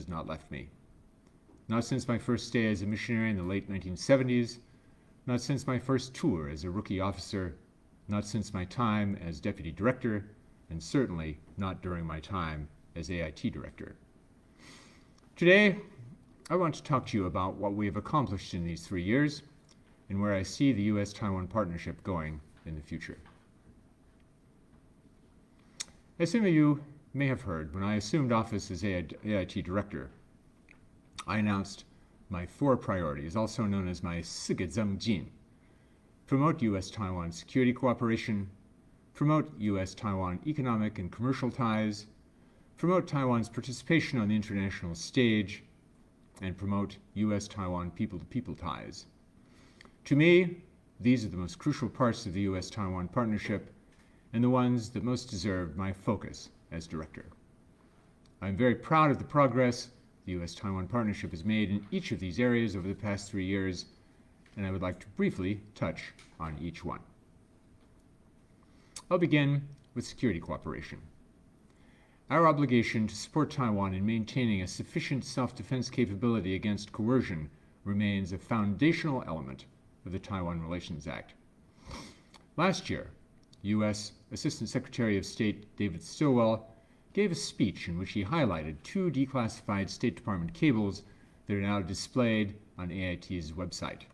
has not left me. Not since my first stay as a missionary in the late 1970s, not since my first tour as a rookie officer, not since my time as deputy director, and certainly not during my time as AIT director. Today, I want to talk to you about what we have accomplished in these 3 years and where I see the U.S.-Taiwan partnership going in the future. As some of you may have heard, when I assumed office as AIT director, I announced my 4 priorities, also known as my 4个增进: promote U.S.-Taiwan security cooperation, promote U.S.-Taiwan economic and commercial ties, promote Taiwan's participation on the international stage, and promote U.S.-Taiwan people-to-people ties. To me, these are the most crucial parts of the U.S.-Taiwan partnership and the ones that most deserve my focus as director. I'm very proud of the progress the U.S.-Taiwan partnership has made in each of these areas over the past 3 years, and I would like to briefly touch on each one. I'll begin with security cooperation. Our obligation to support Taiwan in maintaining a sufficient self-defense capability against coercion remains a foundational element of the Taiwan Relations Act. Last year, U.S. Assistant Secretary of State David Stilwell gave a speech in which he highlighted 2 declassified State Department cables that are now displayed on AIT's website.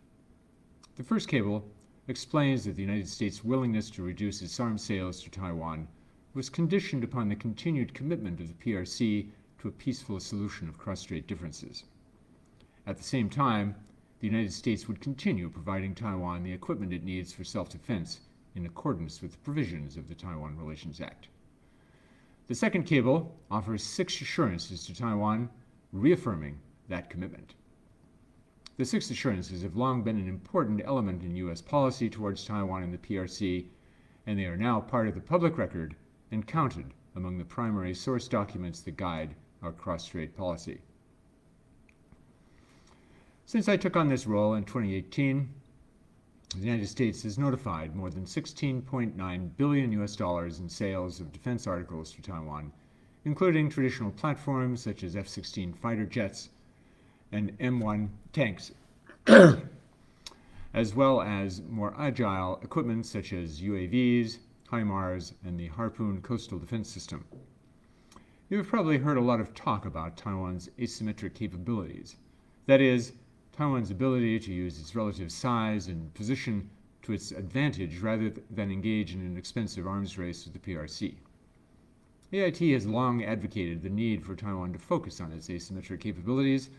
The first cable explains that the United States' willingness to reduce its arms sales to Taiwan was conditioned upon the continued commitment of the PRC to a peaceful solution of cross-strait differences. At the same time, the United States would continue providing Taiwan the equipment it needs for self-defense in accordance with the provisions of the Taiwan Relations Act. The second cable offers 6 assurances to Taiwan, reaffirming that commitment. The 6 assurances have long been an important element in U.S. policy towards Taiwan and the PRC, and they are now part of the public record and counted among the primary source documents that guide our cross-strait policy. Since I took on this role in 2018, the United States has notified more than $16.9 billion in sales of defense articles to Taiwan, including traditional platforms such as F-16 fighter jets and M1 tanks, as well as more agile equipment such as UAVs, HIMARS, and the Harpoon coastal defense system. You have probably heard a lot of talk about Taiwan's asymmetric capabilities. That is, Taiwan's ability to use its relative size and position to its advantage rather than engage in an expensive arms race with the PRC. AIT has long advocated the need for Taiwan to focus on its asymmetric capabilities,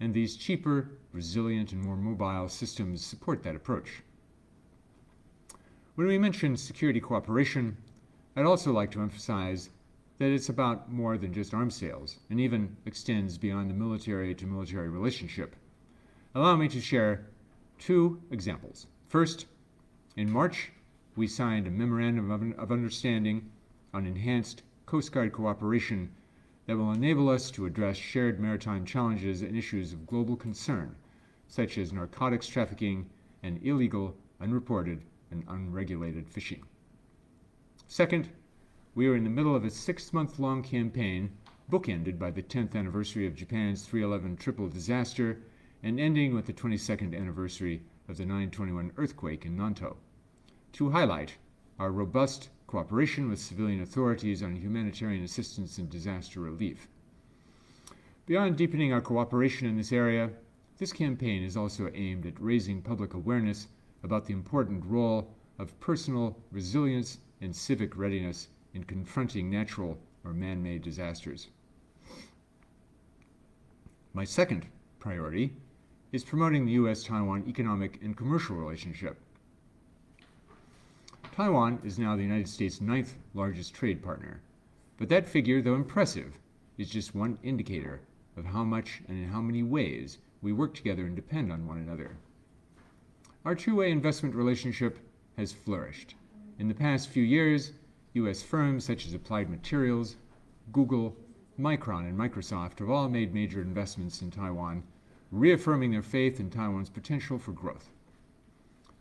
and these cheaper, resilient, and more mobile systems support that approach. When we mention security cooperation, I'd also like to emphasize that it's about more than just arms sales, and even extends beyond the military-to-military relationship. Allow me to share 2 examples. First, in March, we signed a Memorandum of Understanding on enhanced Coast Guard cooperation that will enable us to address shared maritime challenges and issues of global concern, such as narcotics trafficking and illegal, unreported, and unregulated fishing. Second, we are in the middle of a 6-month-long campaign, bookended by the 10th anniversary of Japan's 3/11 triple disaster and ending with the 22nd anniversary of the 9/21 earthquake in Nantou, to highlight our robust cooperation with civilian authorities on humanitarian assistance and disaster relief. Beyond deepening our cooperation in this area, this campaign is also aimed at raising public awareness about the important role of personal resilience and civic readiness in confronting natural or man-made disasters. My second priority is promoting the U.S.-Taiwan economic and commercial relationship. Taiwan is now the United States' 9th largest trade partner, but that figure, though impressive, is just one indicator of how much and in how many ways we work together and depend on one another. Our two-way investment relationship has flourished. In the past few years, U.S. firms such as Applied Materials, Google, Micron, and Microsoft have all made major investments in Taiwan, reaffirming their faith in Taiwan's potential for growth.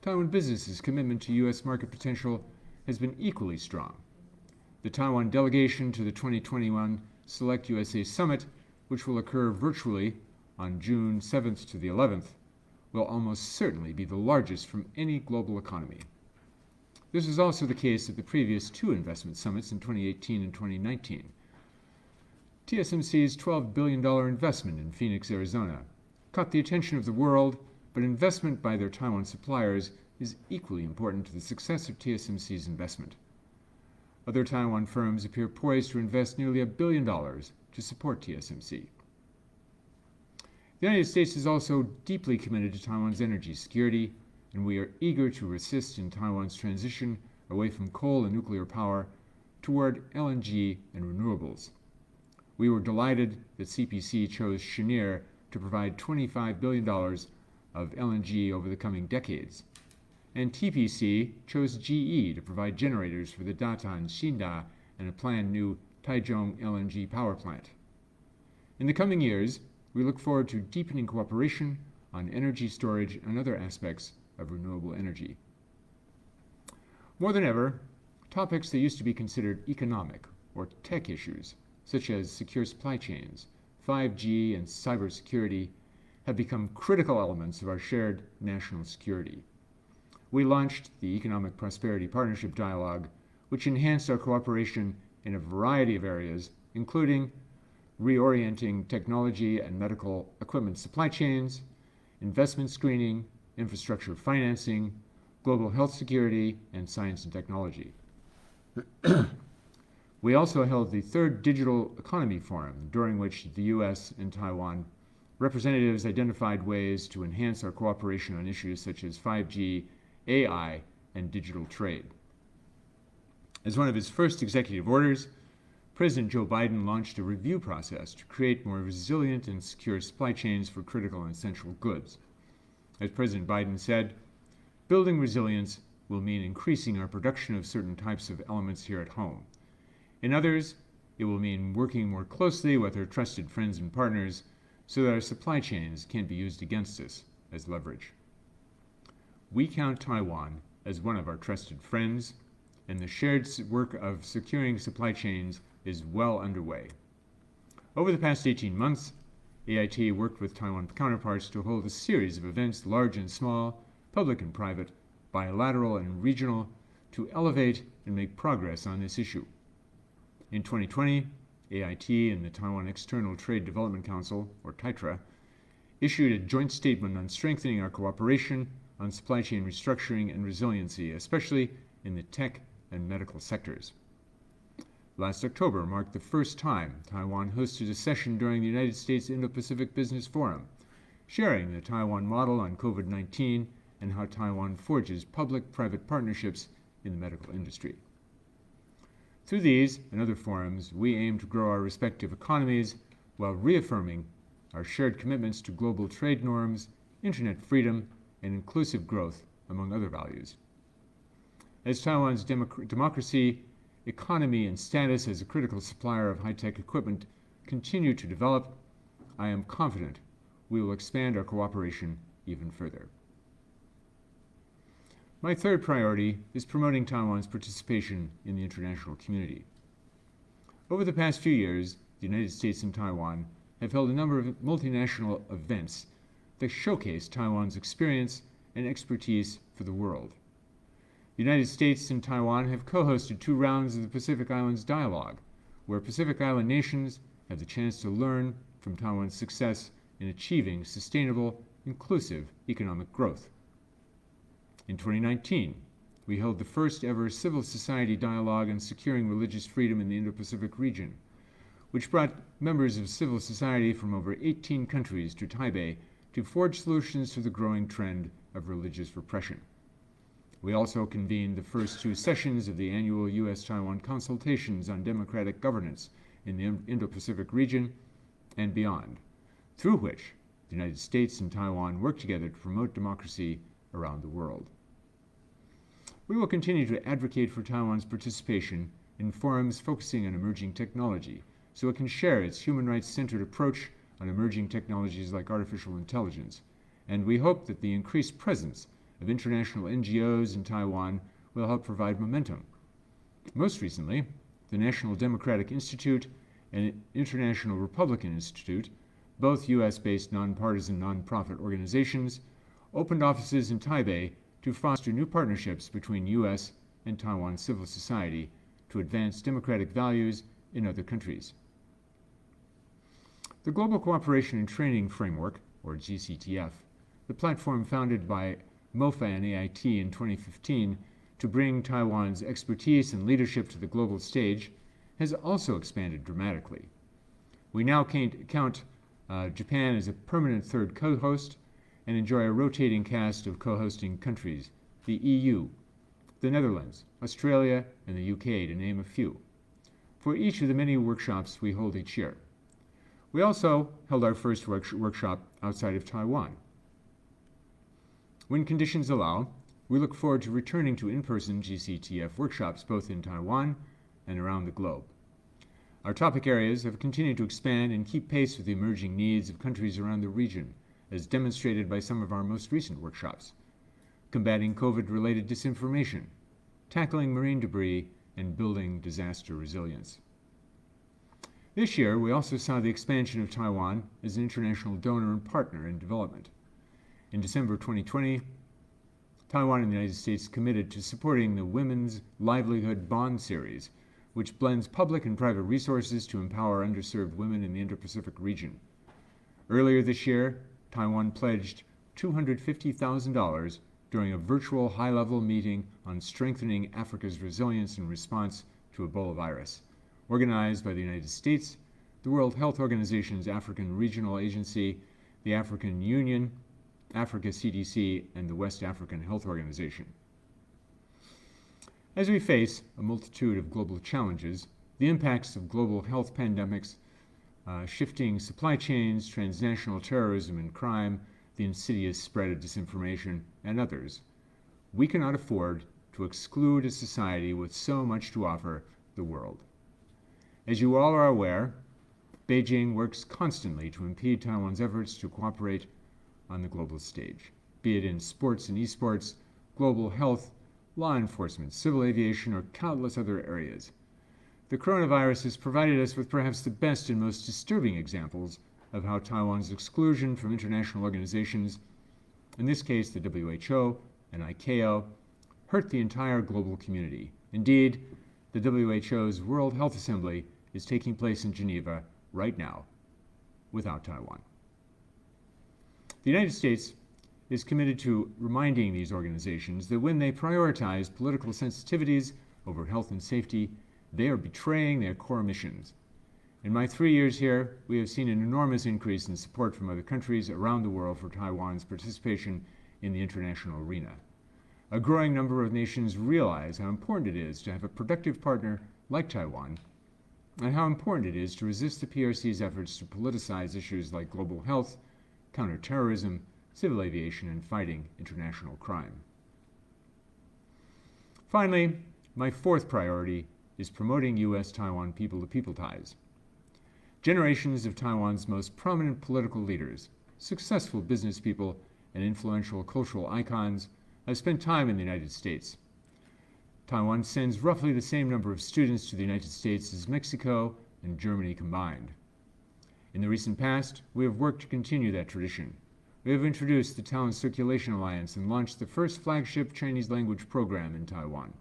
Taiwan businesses' commitment to U.S. market potential has been equally strong. The Taiwan delegation to the 2021 Select USA Summit which will occur virtually on June 7th to the 11th, will almost certainly be the largest from any global economy. This was also the case at the previous two investment summits in 2018 and 2019. TSMC's $12 billion investment in Phoenix, Arizona, caught the attention of the world, but investment by their Taiwan suppliers is equally important to the success of TSMC's investment. Other Taiwan firms appear poised to invest nearly $1 billion to support TSMC. The United States is also deeply committed to Taiwan's energy security, and we are eager to assist in Taiwan's transition away from coal and nuclear power toward LNG and renewables. We were delighted that CPC chose Cheniere to provide $25 billion of LNG over the coming decades, and TPC chose GE to provide generators for the Datan Xinda and a planned new Taichung LNG power plant. In the coming years, we look forward to deepening cooperation on energy storage and other aspects of renewable energy. More than ever, topics that used to be considered economic or tech issues, such as secure supply chains, 5G, and cybersecurity, have become critical elements of our shared national security. We launched the Economic Prosperity Partnership Dialogue, which enhanced our cooperation in a variety of areas, including reorienting technology and medical equipment supply chains, investment screening, infrastructure financing, global health security, and science and technology. We also held the third Digital Economy Forum, during which the U.S. and Taiwan representatives identified ways to enhance our cooperation on issues such as 5G, AI, and digital trade. As one of his first executive orders, President Joe Biden launched a review process to create more resilient and secure supply chains for critical and essential goods. As President Biden said, building resilience will mean increasing our production of certain types of elements here at home. In others, it will mean working more closely with our trusted friends and partners so that our supply chains can't be used against us as leverage. We count Taiwan as one of our trusted friends, and the shared work of securing supply chains is well underway. Over the past 18 months, AIT worked with Taiwan counterparts to hold a series of events, large and small, public and private, bilateral and regional, to elevate and make progress on this issue. In 2020, AIT and the Taiwan External Trade Development Council, or TITRA, issued a joint statement on strengthening our cooperation on supply chain restructuring and resiliency, especially in the tech and medical sectors. Last October marked the first time Taiwan hosted a session during the United States Indo-Pacific Business Forum, sharing the Taiwan model on COVID-19 and how Taiwan forges public-private partnerships in the medical industry. Through these and other forums, we aim to grow our respective economies while reaffirming our shared commitments to global trade norms, internet freedom, and inclusive growth, among other values. As Taiwan's democracy, economy, and status as a critical supplier of high-tech equipment continue to develop, I am confident we will expand our cooperation even further. My third priority is promoting Taiwan's participation in the international community. Over the past few years, the United States and Taiwan have held a number of multinational events that showcase Taiwan's experience and expertise for the world. The United States and Taiwan have co-hosted 2 rounds of the Pacific Islands Dialogue, where Pacific Island nations have the chance to learn from Taiwan's success in achieving sustainable, inclusive economic growth. In 2019, we held the first ever civil society dialogue on securing religious freedom in the Indo-Pacific region, which brought members of civil society from over 18 countries to Taipei to forge solutions to the growing trend of religious repression. We also convened the first 2 sessions of the annual U.S.-Taiwan consultations on democratic governance in the Indo-Pacific region and beyond, through which the United States and Taiwan work together to promote democracy around the world. We will continue to advocate for Taiwan's participation in forums focusing on emerging technology, so it can share its human rights-centered approach on emerging technologies like artificial intelligence, and we hope that the increased presence of international NGOs in Taiwan will help provide momentum. Most recently, the National Democratic Institute and International Republican Institute, both U.S.-based nonpartisan nonprofit organizations, opened offices in Taipei to foster new partnerships between U.S. and Taiwan civil society to advance democratic values in other countries. The Global Cooperation and Training Framework, or GCTF, the platform founded by MOFA and AIT in 2015 to bring Taiwan's expertise and leadership to the global stage, has also expanded dramatically. We now count Japan as a permanent third co-host and enjoy a rotating cast of co-hosting countries, the EU, the Netherlands, Australia, and the UK, to name a few, for each of the many workshops we hold each year. We also held our first workshop outside of Taiwan. When conditions allow, we look forward to returning to in-person GCTF workshops both in Taiwan and around the globe. Our topic areas have continued to expand and keep pace with the emerging needs of countries around the region, as demonstrated by some of our most recent workshops: combating COVID-related disinformation, tackling marine debris, and building disaster resilience. This year, we also saw the expansion of Taiwan as an international donor and partner in development. In December 2020, Taiwan and the United States committed to supporting the Women's Livelihood Bond Series, which blends public and private resources to empower underserved women in the Indo-Pacific region. Earlier this year, Taiwan pledged $250,000 during a virtual high-level meeting on strengthening Africa's resilience in response to Ebola virus, organized by the United States, the World Health Organization's African Regional Agency, the African Union, Africa CDC, and the West African Health Organization. As we face a multitude of global challenges, the impacts of global health pandemics, shifting supply chains, transnational terrorism and crime, the insidious spread of disinformation, and others, we cannot afford to exclude a society with so much to offer the world. As you all are aware, Beijing works constantly to impede Taiwan's efforts to cooperate on the global stage, be it in sports and esports, global health, law enforcement, civil aviation, or countless other areas. The coronavirus has provided us with perhaps the best and most disturbing examples of how Taiwan's exclusion from international organizations, in this case the WHO and ICAO, hurt the entire global community. Indeed, the WHO's World Health Assembly is taking place in Geneva right now, without Taiwan. The United States is committed to reminding these organizations that when they prioritize political sensitivities over health and safety, they are betraying their core missions. In my 3 years here, we have seen an enormous increase in support from other countries around the world for Taiwan's participation in the international arena. A growing number of nations realize how important it is to have a productive partner like Taiwan, and how important it is to resist the PRC's efforts to politicize issues like global health, counterterrorism, civil aviation, and fighting international crime. Finally, my fourth priority is promoting U.S.-Taiwan people-to-people ties. Generations of Taiwan's most prominent political leaders, successful business people, and influential cultural icons have spent time in the United States. Taiwan sends roughly the same number of students to the United States as Mexico and Germany combined. In the recent past, we have worked to continue that tradition. We have introduced the Talent Circulation Alliance and launched the first flagship Chinese language program in Taiwan.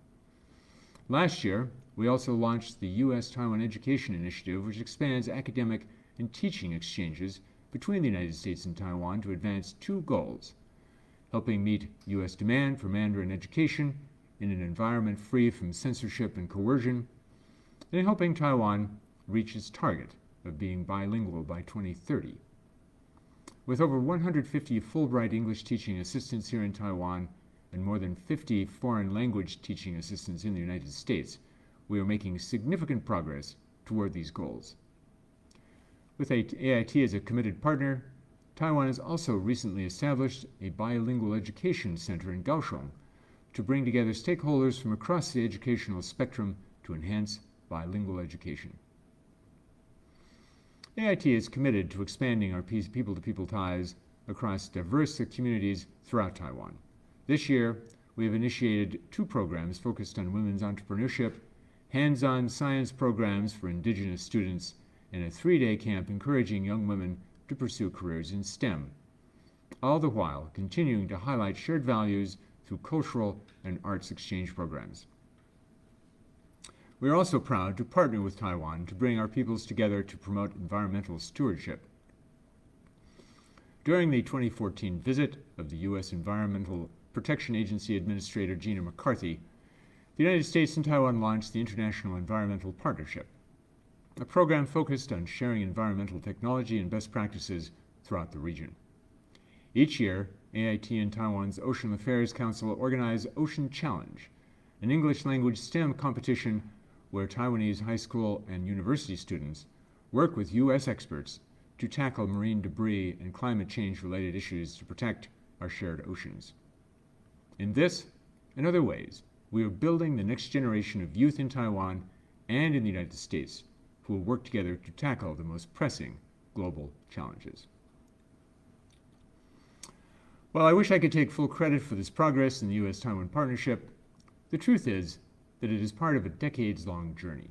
Last year, we also launched the U.S.-Taiwan Education Initiative, which expands academic and teaching exchanges between the United States and Taiwan to advance two goals: helping meet U.S. demand for Mandarin education in an environment free from censorship and coercion, and helping Taiwan reach its target of being bilingual by 2030. With over 150 Fulbright English teaching assistants here in Taiwan and more than 50 foreign language teaching assistants in the United States, we are making significant progress toward these goals. With AIT as a committed partner, Taiwan has also recently established a bilingual education center in Kaohsiung to bring together stakeholders from across the educational spectrum to enhance bilingual education. AIT is committed to expanding our people-to-people ties across diverse communities throughout Taiwan. This year, we have initiated 2 programs focused on women's entrepreneurship, hands-on science programs for indigenous students, and a 3-day camp encouraging young women to pursue careers in STEM, all the while continuing to highlight shared values through cultural and arts exchange programs. We are also proud to partner with Taiwan to bring our peoples together to promote environmental stewardship. During the 2014 visit of the U.S. Environmental Protection Agency Administrator Gina McCarthy, the United States and Taiwan launched the International Environmental Partnership, a program focused on sharing environmental technology and best practices throughout the region. Each year, AIT and Taiwan's Ocean Affairs Council organize Ocean Challenge, an English-language STEM competition where Taiwanese high school and university students work with U.S. experts to tackle marine debris and climate change-related issues to protect our shared oceans. In this and other ways, we are building the next generation of youth in Taiwan and in the United States who will work together to tackle the most pressing global challenges. While I wish I could take full credit for this progress in the U.S.-Taiwan partnership, the truth is that it is part of a decades-long journey.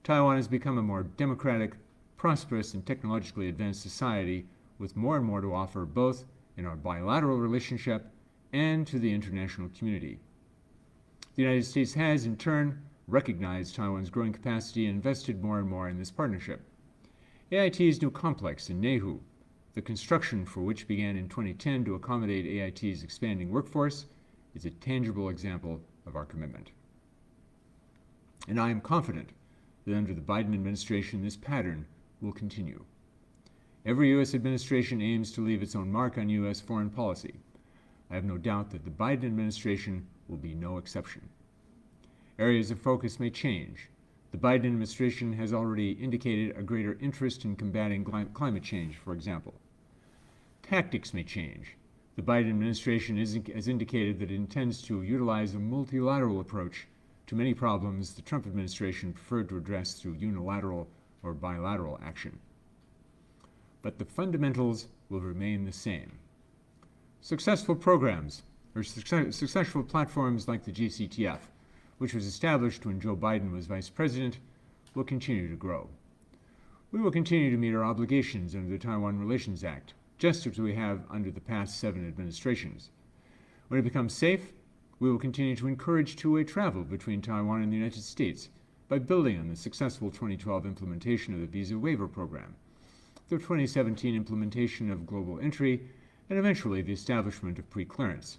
Taiwan has become a more democratic, prosperous, and technologically advanced society with more and more to offer both in our bilateral relationship and to the international community. The United States has, in turn, recognized Taiwan's growing capacity and invested more and more in this partnership. AIT's new complex in Nehu, the construction for which began in 2010 to accommodate AIT's expanding workforce, is a tangible example of our commitment. And I am confident that under the Biden administration, this pattern will continue. Every U.S. administration aims to leave its own mark on U.S. foreign policy. I have no doubt that the Biden administration will be no exception. Areas of focus may change. The Biden administration has already indicated a greater interest in combating climate change, for example. Tactics may change. The Biden administration has indicated that it intends to utilize a multilateral approach to many problems the Trump administration preferred to address through unilateral or bilateral action. But the fundamentals will remain the same. Successful programs, or successful platforms like the GCTF, which was established when Joe Biden was vice president, will continue to grow. We will continue to meet our obligations under the Taiwan Relations Act, just as we have under the past 7 administrations. When it becomes safe, we will continue to encourage two-way travel between Taiwan and the United States by building on the successful 2012 implementation of the Visa Waiver Program, the 2017 implementation of Global Entry, and eventually the establishment of pre-clearance.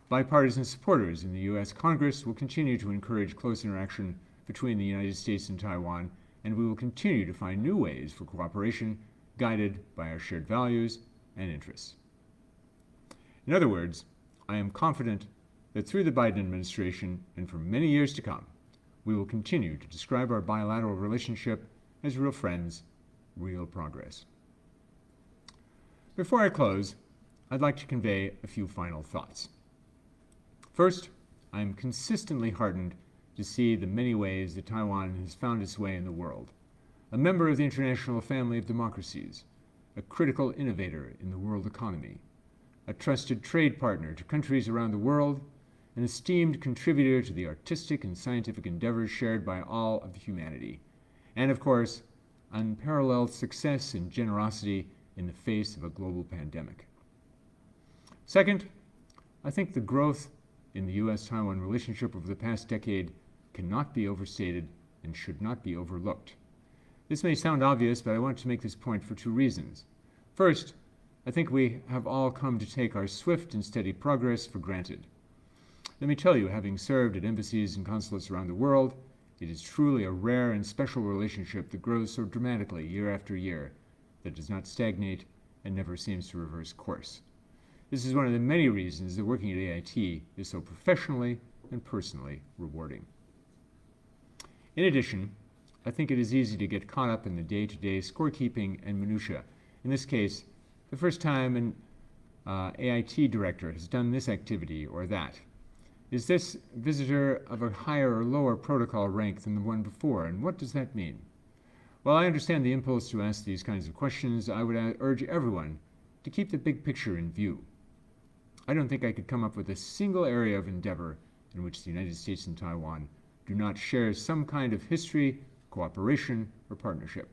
Bipartisan supporters in the U.S. Congress will continue to encourage close interaction between the United States and Taiwan, and we will continue to find new ways for cooperation guided by our shared values and interests. In other words, I am confident that through the Biden administration and for many years to come, we will continue to describe our bilateral relationship as real friends, real progress. Before I close, I'd like to convey a few final thoughts. First, I am consistently heartened to see the many ways that Taiwan has found its way in the world, a member of the international family of democracies, a critical innovator in the world economy, a trusted trade partner to countries around the world, an esteemed contributor to the artistic and scientific endeavors shared by all of humanity, and of course, unparalleled success and generosity in the face of a global pandemic. Second, I think the growth in the U.S.-Taiwan relationship over the past decade cannot be overstated and should not be overlooked. This may sound obvious, but I want to make this point for 2 reasons. First, I think we have all come to take our swift and steady progress for granted. Let me tell you, having served at embassies and consulates around the world, it is truly a rare and special relationship that grows so dramatically year after year, that does not stagnate and never seems to reverse course. This is one of the many reasons that working at AIT is so professionally and personally rewarding. In addition, I think it is easy to get caught up in the day-to-day scorekeeping and minutia. In this case, the first time an AIT director has done this activity or that. Is this visitor of a higher or lower protocol rank than the one before, and what does that mean? While I understand the impulse to ask these kinds of questions, I would urge everyone to keep the big picture in view. I don't think I could come up with a single area of endeavor in which the United States and Taiwan do not share some kind of history, cooperation, or partnership.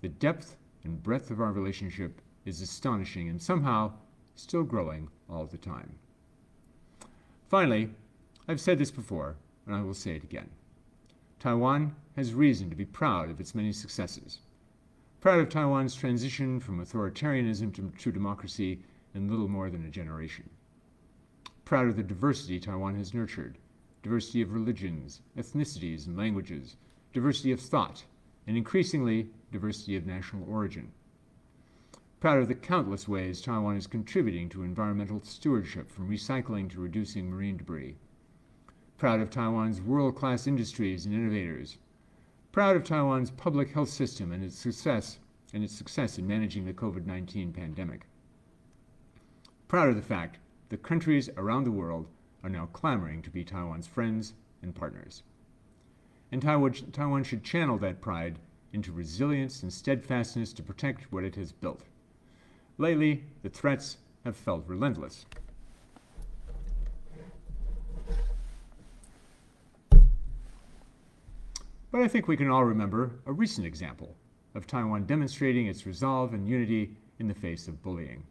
The depth and breadth of our relationship is astonishing and somehow still growing all the time. Finally, I've said this before, and I will say it again. Taiwan has reason to be proud of its many successes. Proud of Taiwan's transition from authoritarianism to democracy in little more than a generation. Proud of the diversity Taiwan has nurtured, diversity of religions, ethnicities, and languages, diversity of thought, and increasingly, diversity of national origin. Proud of the countless ways Taiwan is contributing to environmental stewardship, from recycling to reducing marine debris. Proud of Taiwan's world-class industries and innovators. Proud of Taiwan's public health system and its success in managing the COVID-19 pandemic. Proud of the fact that countries around the world are now clamoring to be Taiwan's friends and partners. And Taiwan should channel that pride into resilience and steadfastness to protect what it has built. Lately, the threats have felt relentless. But I think we can all remember a recent example of Taiwan demonstrating its resolve and unity in the face of bullying.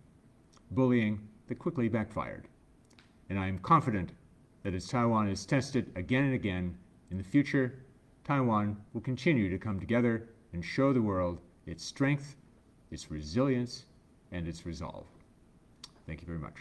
Bullying that quickly backfired. And I am confident that as Taiwan is tested again and again in the future, Taiwan will continue to come together and show the world its strength, its resilience, and its resolve. Thank you very much.